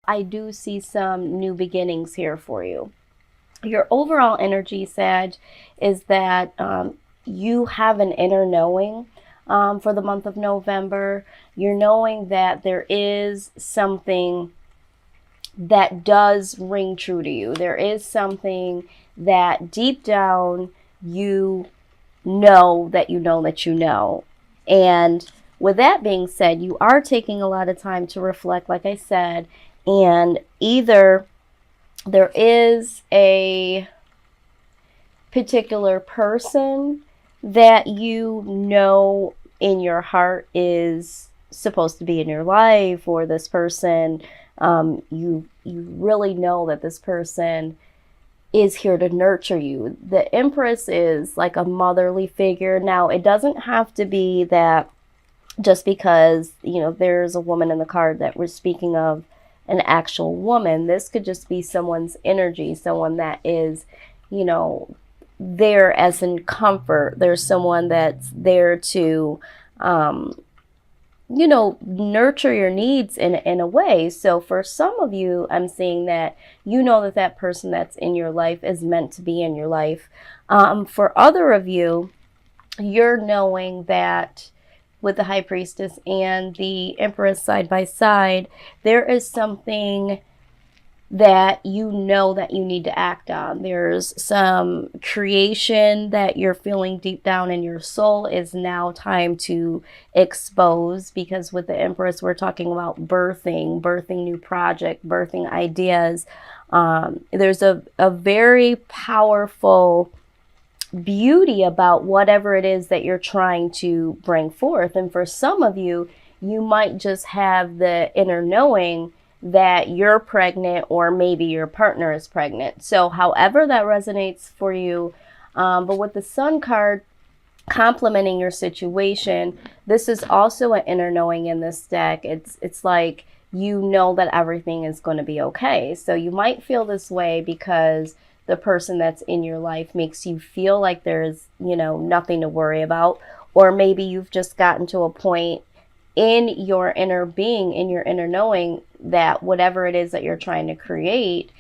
I do see some new beginnings here for you. Your overall energy, Sag, is that you have an inner knowing for the month of November. You're knowing that there is something that does ring true to you. There is something that deep down you know that you know that you know. And with that being said, you are taking a lot of time to reflect, like I said, and either there is a particular person that you know in your heart is supposed to be in your life, or this person, you really know that this person is here to nurture you. The Empress is like a motherly figure. Now, it doesn't have to be that just because, there's a woman in the card that we're speaking of, an actual woman. This could just be someone's energy, someone that is, there as in comfort. There's someone that's there to, nurture your needs in a way. So for some of you, I'm seeing that that person that's in your life is meant to be in your life. For other of you, you're knowing that with the High Priestess and the Empress side by side, there is something that you know that you need to act on. There's some creation that you're feeling deep down in your soul is now time to expose, because with the Empress, we're talking about birthing new project, birthing ideas. There's a very powerful beauty about whatever it is that you're trying to bring forth. And for some of you, you might just have the inner knowing that you're pregnant, or maybe your partner is pregnant. So however that resonates for you, but with the Sun card complementing your situation, this is also an inner knowing in this deck. It's like you know that everything is going to be okay. So you might feel this way because the person that's in your life makes you feel like there's, nothing to worry about. Or maybe you've just gotten to a point in your inner being, in your inner knowing, that whatever it is that you're trying to create,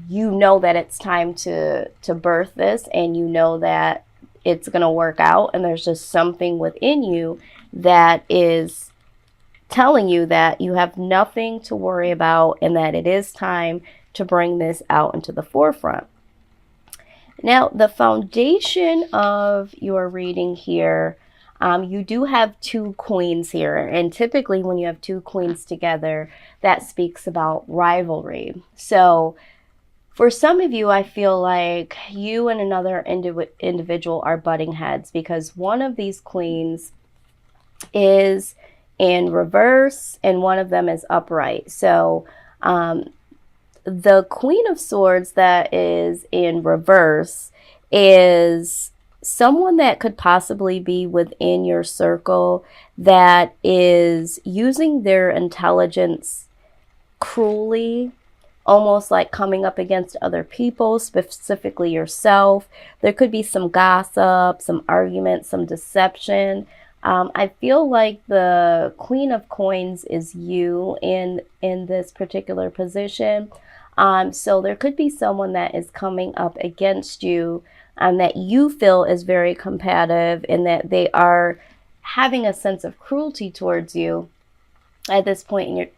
you know that it's time to birth this, and you know that it's going to work out. And there's just something within you that is telling you that you have nothing to worry about, and that it is time to bring this out into the forefront. Now, the foundation of your reading here, you do have two queens here. And typically when you have two queens together, that speaks about rivalry. So for some of you, I feel like you and another individual are butting heads, because one of these queens is in reverse and one of them is upright. So the Queen of Swords that is in reverse is someone that could possibly be within your circle that is using their intelligence cruelly, almost like coming up against other people, specifically yourself. There could be some gossip, some argument, some deception. I feel like the Queen of Coins is you in this particular position. So there could be someone that is coming up against you, that you feel is very combative, and that they are having a sense of cruelty towards you at this point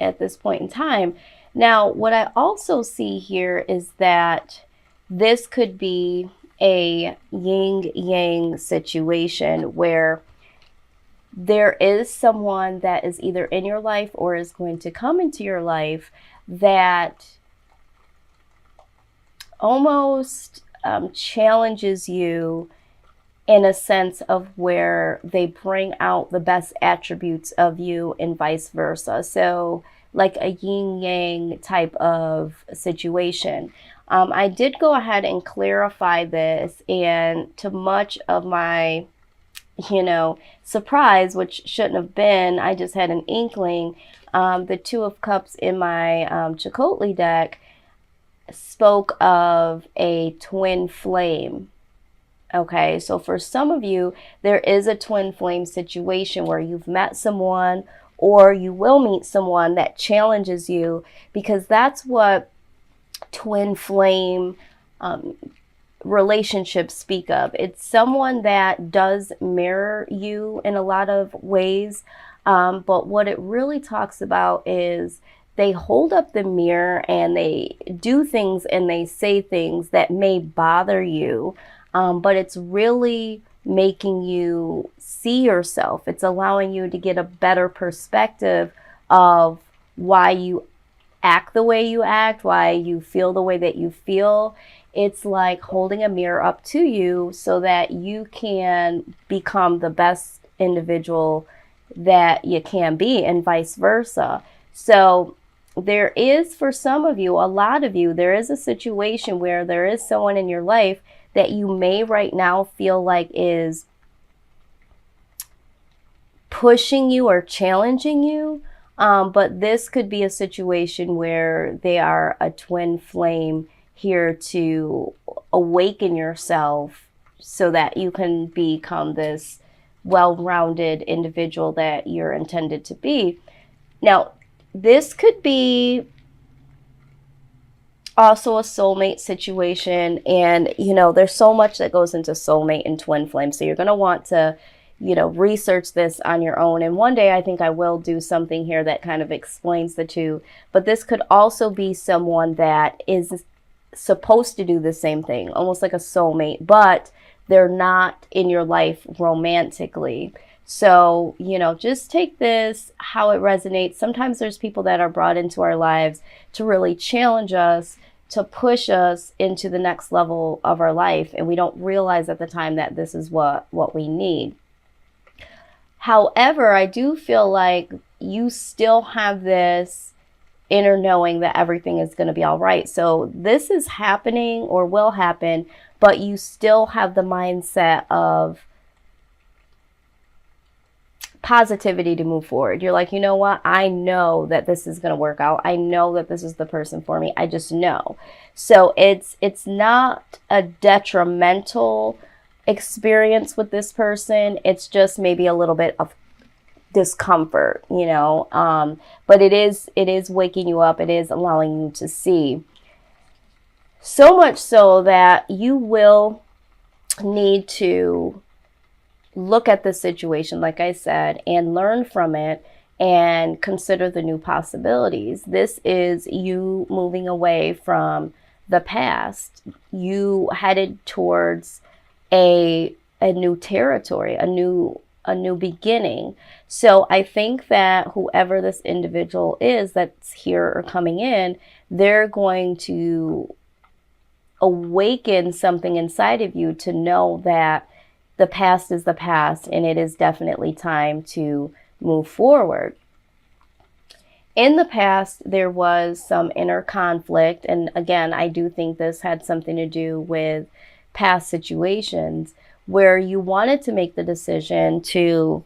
at this point in time. Now, what I also see here is that this could be a yin-yang situation where there is someone that is either in your life or is going to come into your life that almost challenges you in a sense of where they bring out the best attributes of you and vice versa. So like a yin-yang type of situation. I did go ahead and clarify this, and to much of my surprise, which shouldn't have been, I just had an inkling. The Two of Cups in my Chakotay deck spoke of a twin flame. Okay, so for some of you, there is a twin flame situation where you've met someone, or you will meet someone that challenges you, because that's what twin flame relationships speak of. It's someone that does mirror you in a lot of ways, but what it really talks about is they hold up the mirror and they do things and they say things that may bother you, but it's really making you see yourself. It's allowing you to get a better perspective of why you act the way you act, why you feel the way that you feel. It's like holding a mirror up to you so that you can become the best individual that you can be, and vice versa. So there is, for some of you, a lot of you, there is a situation where there is someone in your life that you may right now feel like is pushing you or challenging you. But this could be a situation where they are a twin flame here to awaken yourself so that you can become this well-rounded individual that you're intended to be. Now, this could be also a soulmate situation, and there's so much that goes into soulmate and twin flame, so you're going to want to research this on your own. And one day I think I will do something here that kind of explains the two. But this could also be someone that is supposed to do the same thing, almost like a soulmate, but they're not in your life romantically. So, just take this how it resonates. Sometimes there's people that are brought into our lives to really challenge us, to push us into the next level of our life. And we don't realize at the time that this is what we need. However, I do feel like you still have this inner knowing that everything is going to be all right. So this is happening or will happen, but you still have the mindset of positivity to move forward. You're like, you know what? I know that this is going to work out. I know that this is the person for me. I just know. So it's not a detrimental experience with this person. It's just maybe a little bit of discomfort, but it is waking you up. It is allowing you to see, so much so that you will need to look at the situation, like I said, and learn from it and consider the new possibilities. This is you moving away from the past. You headed towards a new territory, a new beginning. So I think that whoever this individual is that's here or coming in, they're going to awaken something inside of you to know that the past is the past and it is definitely time to move forward. In the past, there was some inner conflict. And again, I do think this had something to do with past situations where you wanted to make the decision to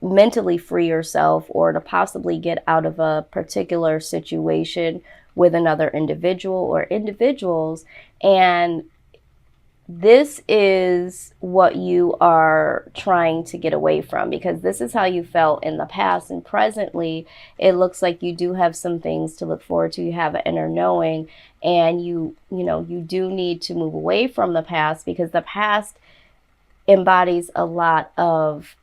mentally free yourself or to possibly get out of a particular situation with another individual or individuals. And this is what you are trying to get away from, because this is how you felt in the past. And presently, it looks like you do have some things to look forward to. You have an inner knowing, and you do need to move away from the past, because the past embodies a lot of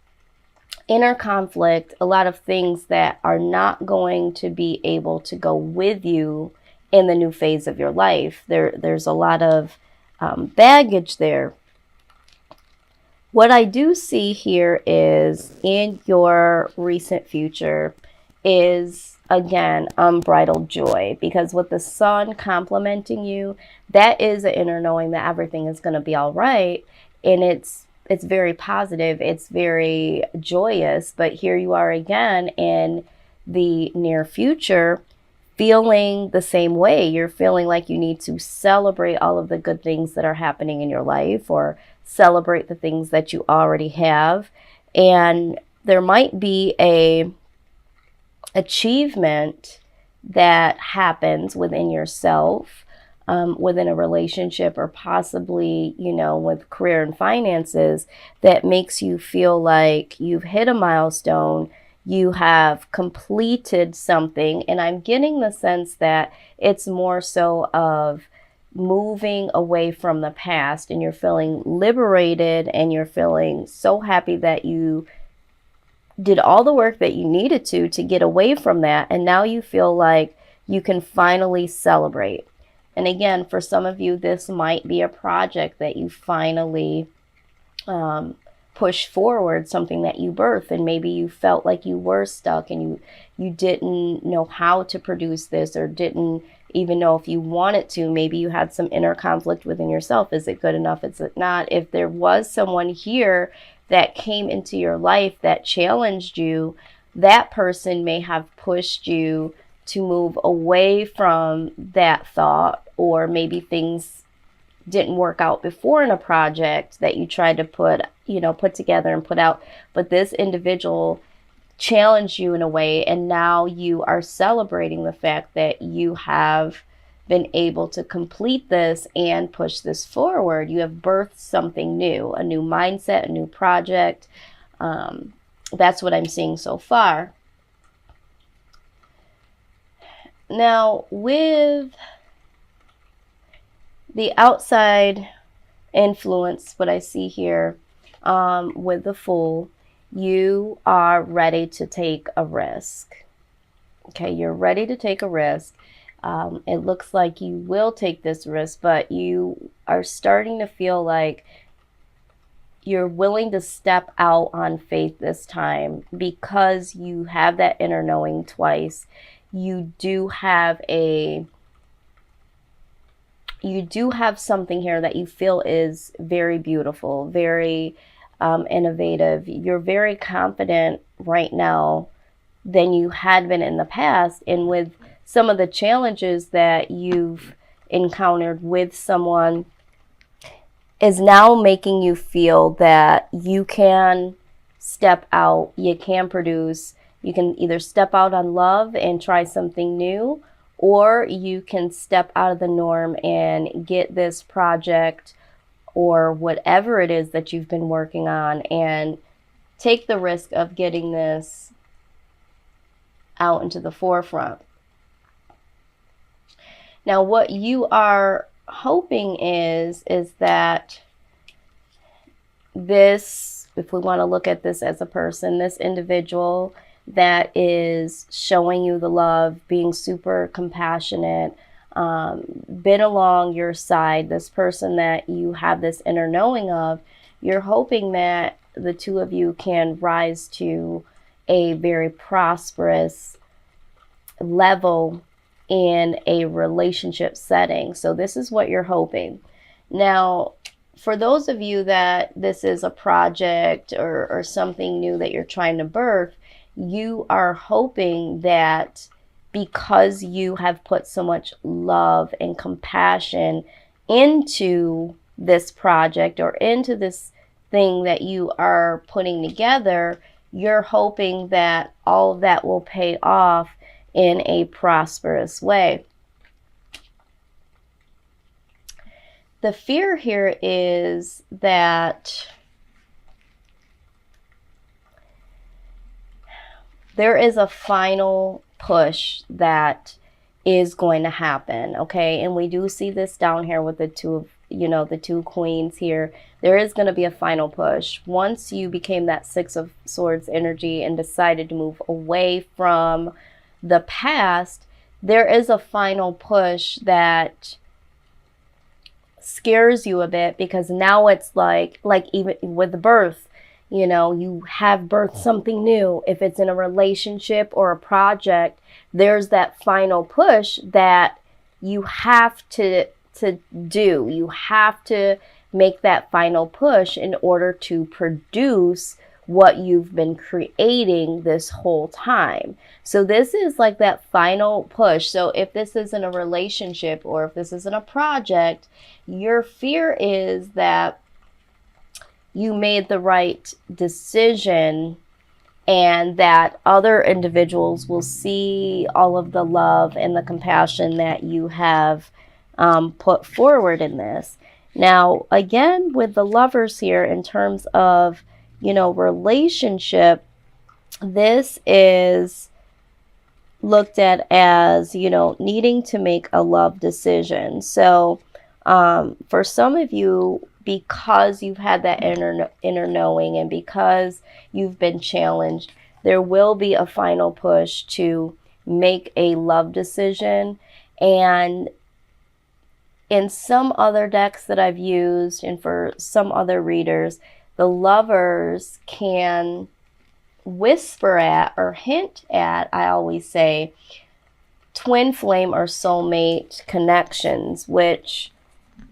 inner conflict, a lot of things that are not going to be able to go with you in the new phase of your life. There's a lot of baggage there. What I do see here is in your recent future is, again, unbridled joy, because with the sun complementing you, that is an inner knowing that everything is going to be all right. And it's very positive. It's very joyous. But here you are again in the near future, feeling the same way. You're feeling like you need to celebrate all of the good things that are happening in your life, or celebrate the things that you already have. And there might be a achievement that happens within yourself, within a relationship, or possibly, with career and finances, that makes you feel like you've hit a milestone. you have completed something. And I'm getting the sense that it's more so of moving away from the past, and you're feeling liberated, and you're feeling so happy that you did all the work that you needed to get away from that. And now you feel like you can finally celebrate. And again, for some of you, this might be a project that you finally push forward, something that you birthed, and maybe you felt like you were stuck and you didn't know how to produce this, or didn't even know if you wanted to. Maybe you had some inner conflict within yourself. Is it good enough? Is it not? If there was someone here that came into your life that challenged you, that person may have pushed you to move away from that thought, or maybe things didn't work out before in a project that you tried to put together and put out. But this individual challenged you in a way, and now you are celebrating the fact that you have been able to complete this and push this forward. You have birthed something new, a new mindset, a new project. That's what I'm seeing so far. Now, with the outside influence, what I see here with the Fool, you are ready to take a risk. Okay, you're ready to take a risk. It looks like you will take this risk, but you are starting to feel like you're willing to step out on faith this time, because you have that inner knowing twice. You do have something here that you feel is very beautiful, very innovative. You're very confident right now than you had been in the past. And with some of the challenges that you've encountered with someone is now making you feel that you can step out, you can produce, you can either step out on love and try something new, or you can step out of the norm and get this project or whatever it is that you've been working on and take the risk of getting this out into the forefront. Now, what you are hoping is that this, if we want to look at this as a person, this individual that is showing you the love, being super compassionate, been along your side, this person that you have this inner knowing of, you're hoping that the two of you can rise to a very prosperous level in a relationship setting. So this is what you're hoping. Now, for those of you that this is a project or something new that you're trying to birth, you are hoping that because you have put so much love and compassion into this project or into this thing that you are putting together, you're hoping that all of that will pay off in a prosperous way. The fear here is that there is a final push that is going to happen, okay? And we do see this down here with the two queens here. There is going to be a final push. Once you became that Six of Swords energy and decided to move away from the past, there is a final push that scares you a bit, because now it's like even with birth, you have birthed something new. If it's in a relationship or a project, there's that final push that you have to do. You have to make that final push in order to produce what you've been creating this whole time. So this is like that final push. So if this isn't a relationship or if this isn't a project, your fear is that you made the right decision and that other individuals will see all of the love and the compassion that you have put forward in this. Now, again, with the Lovers here, in terms of, relationship, This is looked at as, needing to make a love decision. So for some of you, because you've had that inner knowing, and because you've been challenged, there will be a final push to make a love decision. And in some other decks that I've used, and for some other readers, the lovers can whisper at or hint at, I always say, twin flame or soulmate connections, which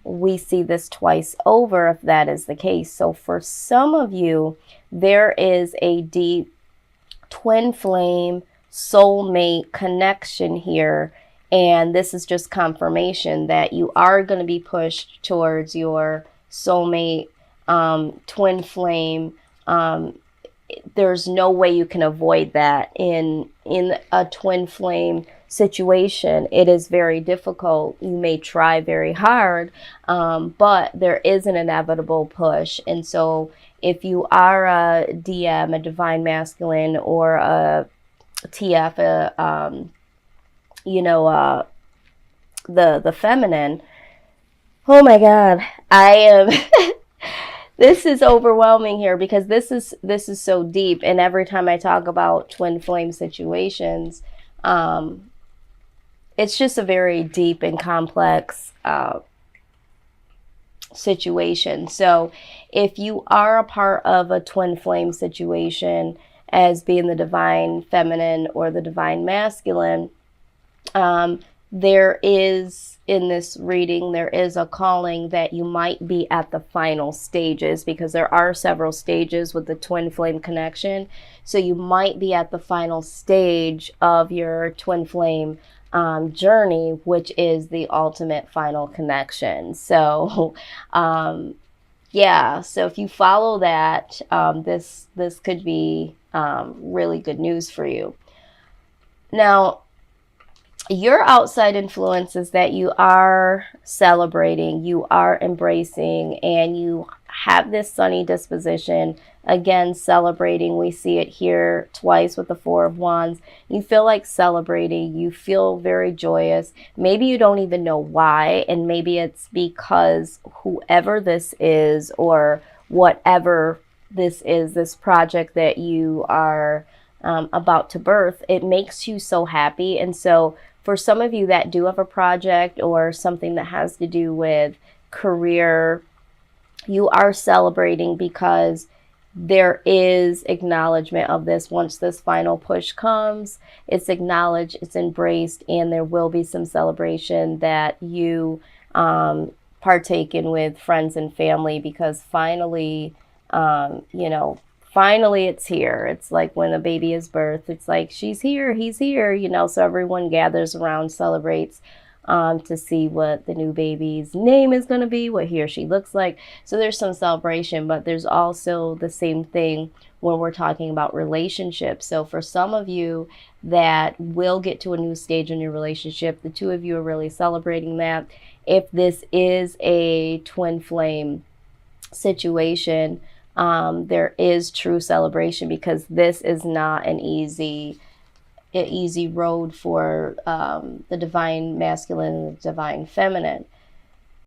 we see this twice over if that is the case. So for some of you, there is a deep twin flame soulmate connection here. And this is just confirmation that you are going to be pushed towards your soulmate, twin flame. There's no way you can avoid that in a twin flame situation. It is very difficult. You may try very hard, but there is an inevitable push. And so if you are a DM, a divine masculine, or a TF, the feminine, oh my God, I am this is overwhelming here, because this is so deep. And every time I talk about twin flame situations, it's just a very deep and complex situation. So if you are a part of a twin flame situation, as being the divine feminine or the divine masculine, there is, in this reading, there is a calling that you might be at the final stages, because there are several stages with the twin flame connection. So you might be at the final stage of your twin flame journey, which is the ultimate final connection. So yeah, so if you follow that, this could be really good news for you. Now, your outside influences that you are celebrating, you are embracing, and you have this sunny disposition. Again, celebrating, we see it here twice with the Four of Wands. You feel like celebrating, you feel very joyous. Maybe you don't even know why, and maybe it's because whoever this is, or whatever this is, this project that you are about to birth, it makes you so happy. And so for some of you that do have a project or something that has to do with career, you are celebrating because there is acknowledgement of this. Once this final push comes, it's acknowledged, it's embraced, and there will be some celebration that you partake in with friends and family, because finally, finally it's here. It's like when a baby is birthed, it's like, she's here, he's here, so everyone gathers around, celebrates to see what the new baby's name is going to be, what he or she looks like. So there's some celebration, but there's also the same thing when we're talking about relationships. So for some of you that will get to a new stage in your relationship, the two of you are really celebrating that. If this is a twin flame situation, there is true celebration, because this is not an easy road for the divine masculine and the divine feminine.